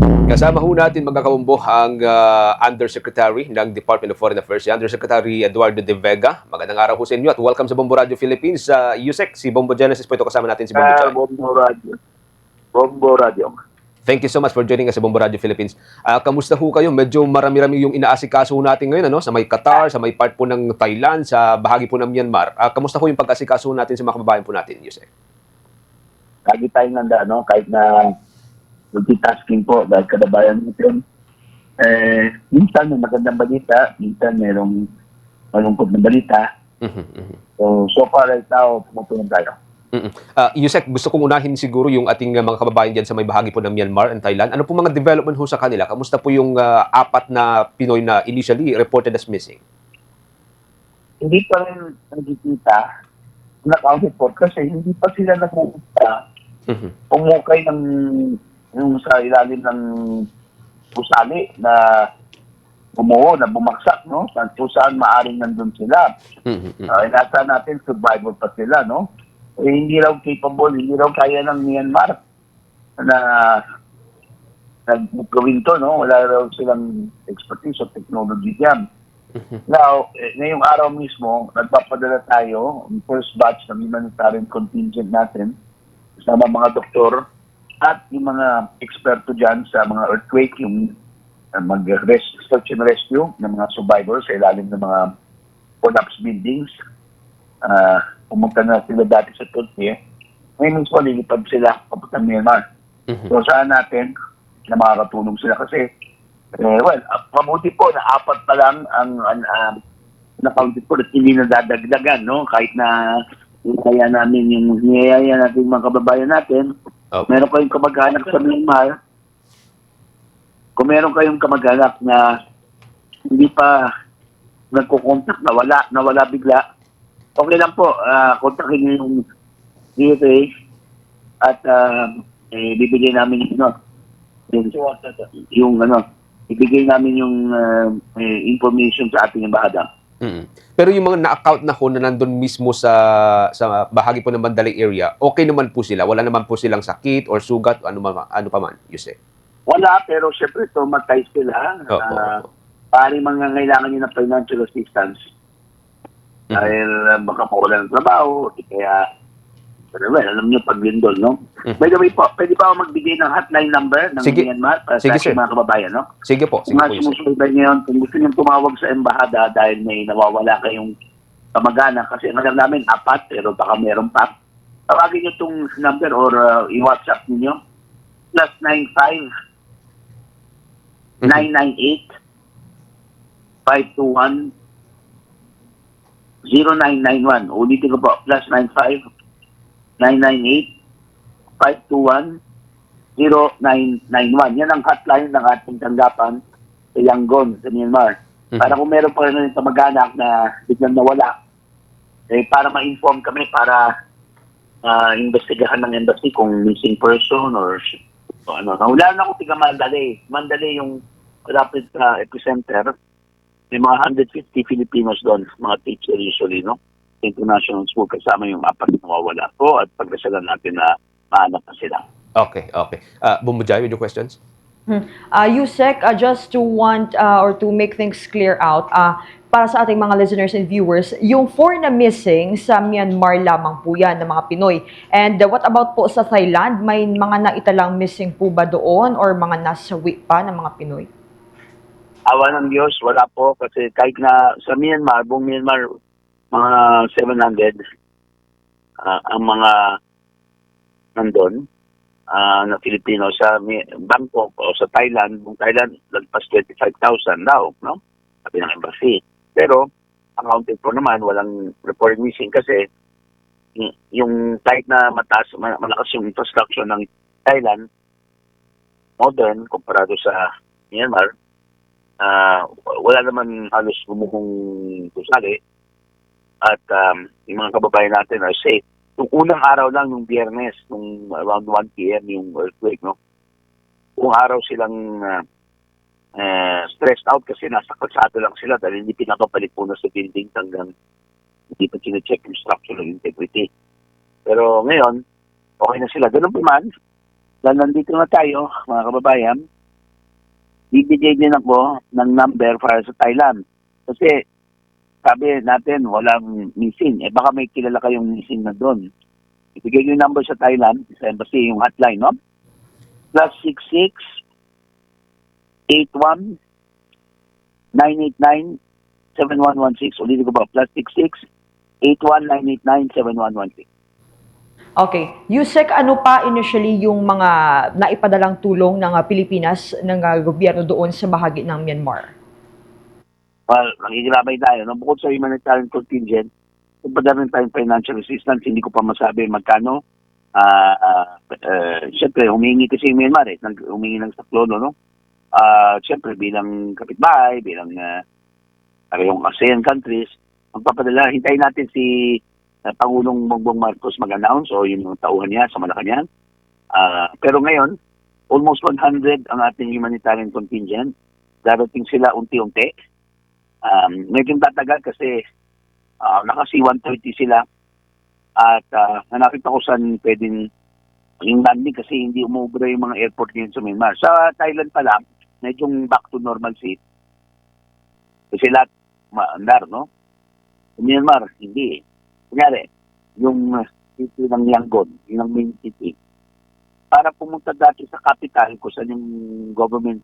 Kasama ho natin mga kabombo ang Undersecretary ng Department of Foreign Affairs, si Undersecretary Eduardo De Vega. Magandang araw po sa inyo at welcome sa Bombo Radio Philippines. Yusek, si Bombo Genesis po ito, kasama natin si Bombo Chay. Bombo Radio. Bombo Radio. Thank you so much for joining us sa Bombo Radio Philippines. Kamusta ho kayo? Medyo marami-rami yung inaasikaso natin ngayon, ano? Sa may Qatar, sa may part po ng Thailand, sa bahagi po ng Myanmar. Kamusta ho yung pag-asikaso natin sa mga kababayan po natin, Yusek? Lagi tayong nanda, no? Kahit na multitasking po dahil kadabayan natin. Minsan may magandang balita, minsan mayroong malungkot na balita. So far right now, pumupunong tayo. Yusek, gusto kong unahin siguro yung ating mga kababayan dyan sa may bahagi po ng Myanmar and Thailand. Ano po mga development ho sa kanila? Kamusta po yung apat na Pinoy na initially reported as missing? Hindi pa rin nagkikita na-accounted for kasi hindi pa sila nagkikita umukay ng yung sa ilalim ng gusali na umuho, na bumaksak, no? Kung saan maaring nandun sila. Inasa natin, survival pa sila, no? Hindi raw capable, hindi raw kaya ng Myanmar na naggawin to, no? Wala raw silang expertise o technology dyan. Now, ngayong araw mismo, nagpapadala tayo, first batch ng humanitarian contingent natin, kasama mga doktor, at yung mga eksperto dyan sa mga earthquake, yung mag-search and rescue ng mga survivors sa ilalim ng mga collapsed buildings. Pumunta na sila dati sa Turkey. Ngayon mismo, lilipad sila papunta Myanmar. So saan natin na makakatulong sila kasi, mabuti po na apat pa lang ang na-counted po at hindi na dadagdagan, no? Kahit na niyaya natin mga kababayan natin. Meron kayong kamag-anak sa Myanmar, kung meron kayong kamag-anak na hindi pa nagkukontak, nawala bigla, okay lang po, kontakin niyo yung DFA at bibigay namin ibigay namin yung information sa ating embahada. Pero yung mga na-account na ho na nandun mismo sa bahagi po ng Mandalay area, okay naman po sila? Wala naman po silang sakit or sugat o ano pa man, Yusek? Wala, pero syempre traumatized sila. Pari mangangailangan nyo ng financial assistance. Dahil baka mawala ng trabaho, kaya alam nyo pag lindol, no? By the way po, pwede pa ako magbigay ng hotline number ng Myanmar para sa ating mga kababayan, no? Sige po. Kung sumusunod ngayon, kung gusto nyo tumawag sa embahada dahil may nawawala kayong kamag-anak, kasi ang alam namin, apat, pero baka meron pa. Tawagin nyo itong number or i-WhatsApp ninyo. +95 998 521 0991. Ulitin ko po, +95 998-521-0991. Yan ang hotline ng ating tanggapan sa Yangon, sa Myanmar. Para kung meron pa rin yung kamag-anak na biglang nawala, para ma-inform kami, para investigahan ng embassy kung missing person or ano. Wala na akong tiga Mandalay. Mandalay yung rapid epicenter. May mga 150 Filipinos doon, mga teacher usually, no? International school, kasama yung apat na mawawala ko at pagkasalan natin na mahanap na sila. Okay. Bombo Jai, with your questions? Yusek, just to want or to make things clear out, para sa ating mga listeners and viewers, yung 4 na missing sa Myanmar lamang po yan, ng mga Pinoy. And what about po sa Thailand? May mga naitalang missing po ba doon or mga nasawi pa ng mga Pinoy? Awa ng Diyos, wala po kasi kahit na sa Myanmar, buong Myanmar, mga 700 ang mga nandun na Filipino sa Bangkok o sa Thailand. Buong Thailand, lagpas 25,000 daw, no? Sabi ng embassy. Pero, accounted po naman, walang report missing kasi yung kahit na malakas yung infrastructure ng Thailand, modern, komparado sa Myanmar, wala naman halos gumuhong kusali at yung mga kababayan natin are safe. Yung unang araw lang, yung Biyernes, nung around 1 p.m. yung earthquake, no? Kung araw silang stressed out kasi nasa kalsado lang sila dahil hindi pinakapalit po na sa building hanggang hindi pa sine-check yung structural integrity. Pero ngayon, okay na sila. Ganun pa man, dahil nandito na tayo, mga kababayan, bibigay din ako ng number para sa Thailand. Kasi sabi natin, walang missing. Baka may kilala kayong missing na doon. Ibigay ko yung number sa Thailand, sa embassy, yung hotline, no? +66 81 989 7116. Ulitin ko ba? +66 81 989 7116. Okay. Yusek, ano pa initially yung mga naipadalang tulong ng Pilipinas, ng gobyerno doon sa bahagi ng Myanmar? Well, nakikilabay tayo. No? Bukod sa humanitarian contingent, pagpadarin tayong financial assistance, hindi ko pa masabi magkano. Siyempre, humingi kasi yung Myanmar humingi ng saklolo, no? Siyempre, bilang kapitbahay, bilang yung ASEAN countries, magpapadala, hintayin natin si Pangulong Bongbong Marcos mag-announce o yung mga tauhan niya sa Malacanang. Pero ngayon, almost 100 ang ating humanitarian contingent. Darating sila unti-unti. Medyo tatagal kasi nakasi 130 sila. At hanapin ko saan pwedeng yung landing kasi hindi umubra yung mga airport ngayon sa Myanmar. Sa Thailand pa lang, medyo back to normalcy. Kasi lahat maandar, no? Sa Myanmar, hindi. Kunyari, yung city ng Yangon, yung main city, para pumunta dati sa capital, kung saan yung government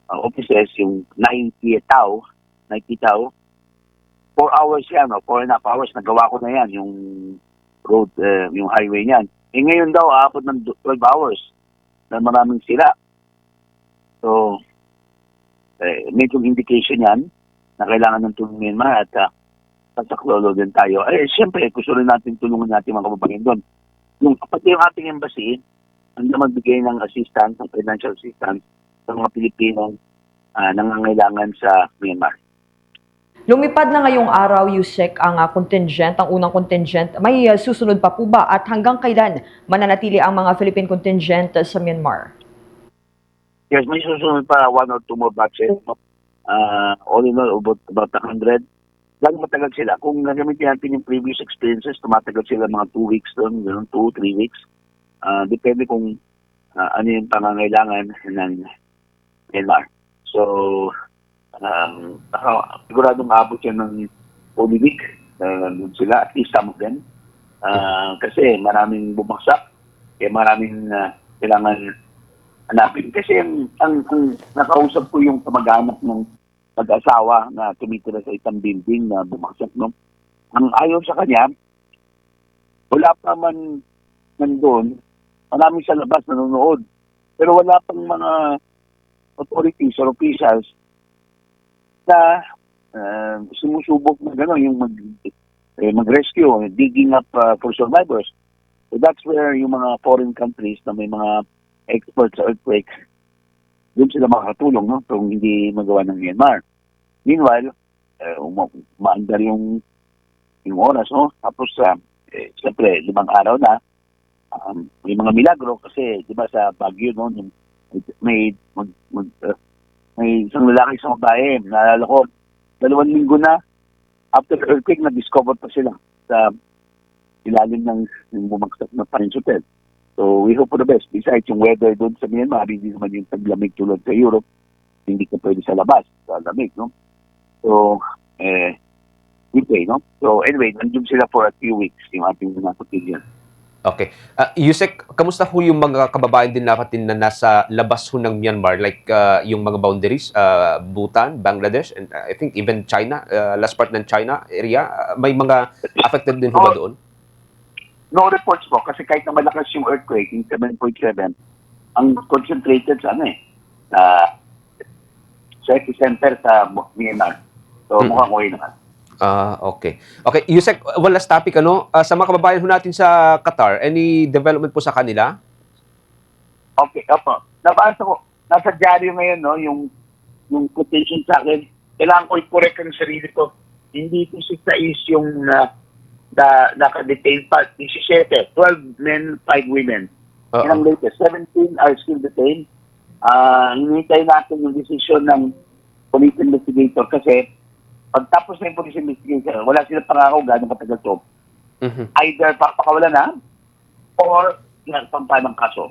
offices, yung 90 Tao, 4 hours yan, 4.5 hours, nagawa ko na yan, yung road, yung highway niyan. Ngayon daw, aabot ng 12 hours na maraming sila. So, medyo indication yan na kailangan ng tulong Myanmar at sasaklolo din tayo. Siyempre, gusto rin natin tulungan natin mga kababayan doon. Pati yung ating embassy, ang magbigay ng assistance, ng financial assistance sa mga Pilipinong nangangailangan sa Myanmar. Lumipad na ngayong araw, Yusek, ang contingent, ang unang contingent. May susunod pa po ba? At hanggang kailan mananatili ang mga Philippine contingent sa Myanmar? Yes, may susunod pa 1 or 2 more batches. All in all, about 100. Lagi matagal sila. Kung nagamitin natin yung previous experiences, tumatagal sila mga 2 weeks doon, 2-3 weeks. Depende kung ano yung pangangailangan ng Myanmar. So, siguradong abot yan ng Holy Week. Doon sila, at least some of them. Kasi maraming bumagsak. Kaya maraming kailangan hanapin. Kasi ang nakausap ko yung kamag-anak ng mag-asawa na tumitira sa isang building na bumagsak, no? Ang ayaw sa kanya, wala pa man nandun, maraming sa labas nanonood. Pero wala pang mga authorities or officials na sumusubok na gano'n, yung mag-rescue, digging up for survivors. So that's where yung mga foreign countries na may mga experts sa earthquake, doon sila makakatulong, no? Kung hindi magawa ng Myanmar. Meanwhile, maandar yung oras, no? Tapos, siyempre, 5 araw na, may mga milagro kasi, di ba, sa Baguio, no? May isang lalaki, isang babae, naalala ko, 2 linggo na, after the earthquake, na-discover pa sila sa ilalim ng bumagsak na Peninsula. So, we hope for the best. Besides, yung weather doon sa Myanmar, hindi naman yung taglamig tulad sa Europe, hindi ka pwede sa labas, sa lamig, no? So, we pray, no? So, anyway, nandun sila for a few weeks, yung ating mga kotilyan. Okay. Yusek, kamusta ho yung mga kababayan din natin na nasa labas ho ng Myanmar, like yung mga boundaries, Bhutan, Bangladesh, and I think even China, last part ng China area, may mga affected din ho ba doon? No reports po, kasi kahit na malakas yung earthquake, yung 7.7, ang concentrated sa sa epicenter sa Myanmar. So, mukhang okay naman. Okay. Okay, Yusek, one last topic, ano? Sa mga kababayan ho natin sa Qatar, any development po sa kanila? Okay, opo. Nabasa ko, nasa dyaryo ngayon, no, yung quotation sa akin, kailangan ko i-correct ang sarili ko. Hindi ko si Thais yung naka-detain pa. 17, 12 men, 5 women. Yan ang latest. 17 are still detained. Hinihintay natin yung decision ng police investigator kasi pagtapos na yung police investigator, wala silang pangako gano'ng katagal to. Either papakawalan na or pampanang kaso.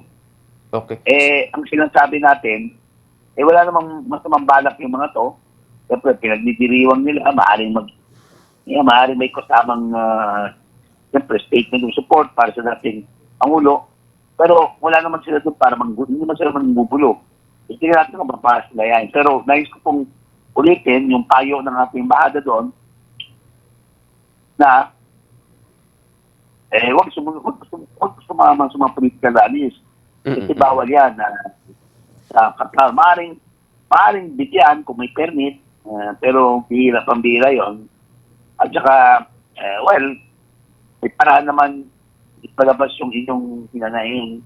Okay. Ang sinasabi natin, wala namang masamang balak yung mga to. Siyempre, pinagdidiriwang nila, maaaring may kasamang siyempre, statement of support para sa dating Pangulo. Pero wala naman sila doon para hindi naman sila manggugulo. Tingnan natin kung mapapasok sila yan. Pero nais ko pong ulitin yung payo ng ating bahada doon na huwag sumama sa mga political rallies. Kasi bawal yan sa Qatar. Maaring bigyan kung may permit, pero pambira yon. At saka, may paraan naman ipalabas yung inyong hinanaing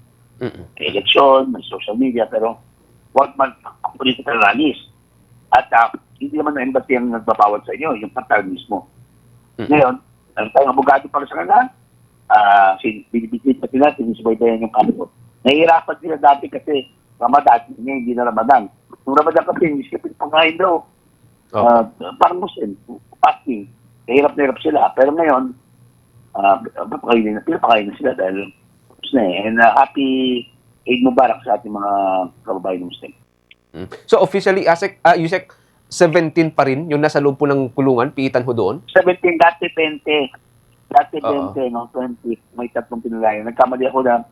eleksyon, may social media, pero huwag political rallies. At hindi naman na embassy ang nagbabawal sa inyo, yung Qatar mismo. Ngayon, ang tayong abogado para sa kanila, binibigit pa sila, sinusubaybayan yung kano. Nahihirapan sila dati kasi Ramadan, hindi na Ramadan. Nung Ramadan kasi, hindi sila pinapakain daw. Parang Muslim, fasting. Nahihirap na hirap sila. Pero ngayon, pinapakain na sila dahil tapos na eh. And happy Eid Mubarak sa ating mga kababayan Muslim. So officially, Yusek, 17 pa rin yung nasa loob po ng kulungan, piitan ho doon? 17, dati 20. Dati 20, no? 20. May tatlong pinulayan. Nagkamali ako na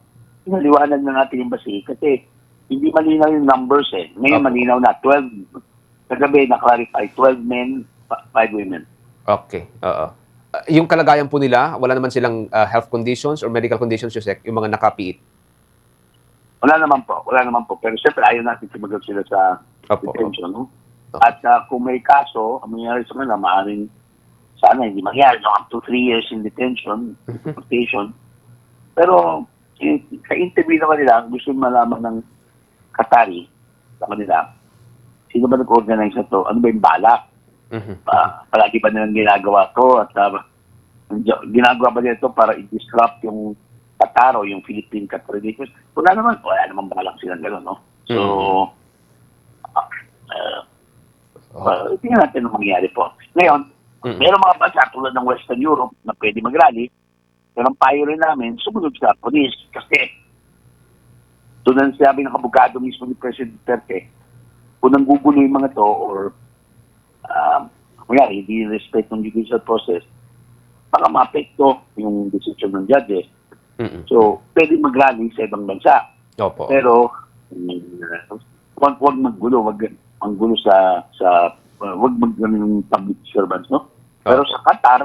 pinaliwanag na natin yung basi kasi hindi malinaw yung numbers eh. Ngayon malinaw na. 12. Kagabi na-clarify. 12 men, 5 women. Okay. Yung kalagayan po nila, wala naman silang health conditions or medical conditions, Yusek, yung mga nakapiit? Wala naman po. Pero siyempre ayaw natin sumagot sila sa detention. No? At kung may kaso, ang mangyayari sa kanila, maaaring sana hindi mangyari. No? Up to 3 years in detention, deportation. Pero sa interview naman nila, gusto malaman ng Qatari sa kanila, sino ba nag-organize na to? Ano ba yung balak? Palagi ba nilang ginagawa to? At ginagawa ba nila to para i-disrupt yung Qatar o yung Philippine Qatar relations? Wala naman balak silang gano'n, no? So, tingnan natin ang mangyayari po. Ngayon, mayroong mga bansa tulad ng Western Europe na pwede mag-rally, pero ang payo rin namin, sumunod sa police. Kasi, doon ang sinabi ng abogado mismo ni President Duterte, kung nanggugulo yung mga to or hindi respect ng judicial process, baka ma-apekto yung decision ng judges. So, pwede mag-rally sa ibang bansa. Pero, huwag maggulo, wag maggulo public servants, no? Pero sa Qatar,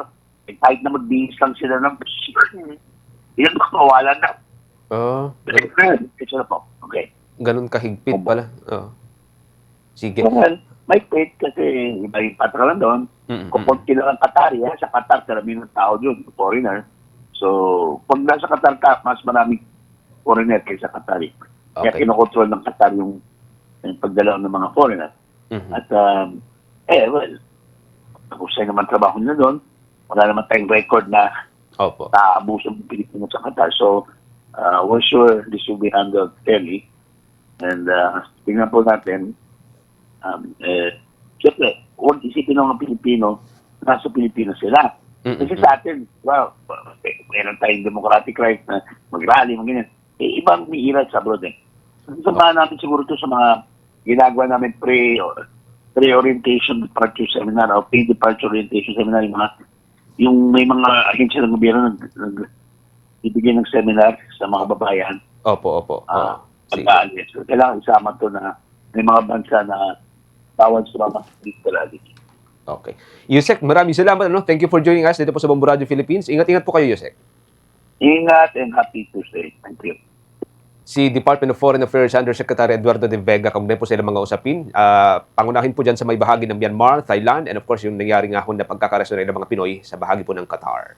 kahit na magbihis lang sila ng yan makawalan na. Ito na po. Okay. Ganun kahigpit pala. Sige. Well, may pwede kasi iba yung patrolan doon. Kung kailangan Qatari, sa Qatar, karamihan ng tao doon, foreigner. So, pag nasa Qatar ka, mas maraming foreigner kaysa Qatari. Kaya kinokontrol ng Qatar yung pagdalaw ng mga foreigner. At, husay naman trabaho nila doon. Wala naman tayong record na naabuso ng Pilipinas sa Qatar. So, we're sure this will be handled fairly. And tingnan po natin, siyempre, huwag isipin ng mga Pilipino, nasa Pilipinas sila. Kasi sa atin, meron tayong democratic right na mag-rally, ganyan. Ibang umiiral sa abroad eh. Samahan natin siguro ito sa mga ginagawa namin pre-orientation departure seminar o pre-departure orientation seminar, yung may mga ahensya ng gobyerno ibigay ng seminar sa mga babayan. Sige. Kailangan isama to na may mga bansa na bawal sa mga political rally. Okay. Yusek, maraming salamat. Thank you for joining us dito po sa Bombo Radio Philippines. Ingat-ingat po kayo, Yusek. Ingat and happy Tuesday. Thank you. Si Department of Foreign Affairs Undersecretary Eduardo de Vega, kamunin po sila mga usapin. Pangunahin po dyan sa may bahagi ng Myanmar, Thailand, and of course yung nangyari nga ho na pagkakaresunay ng mga Pinoy sa bahagi po ng Qatar.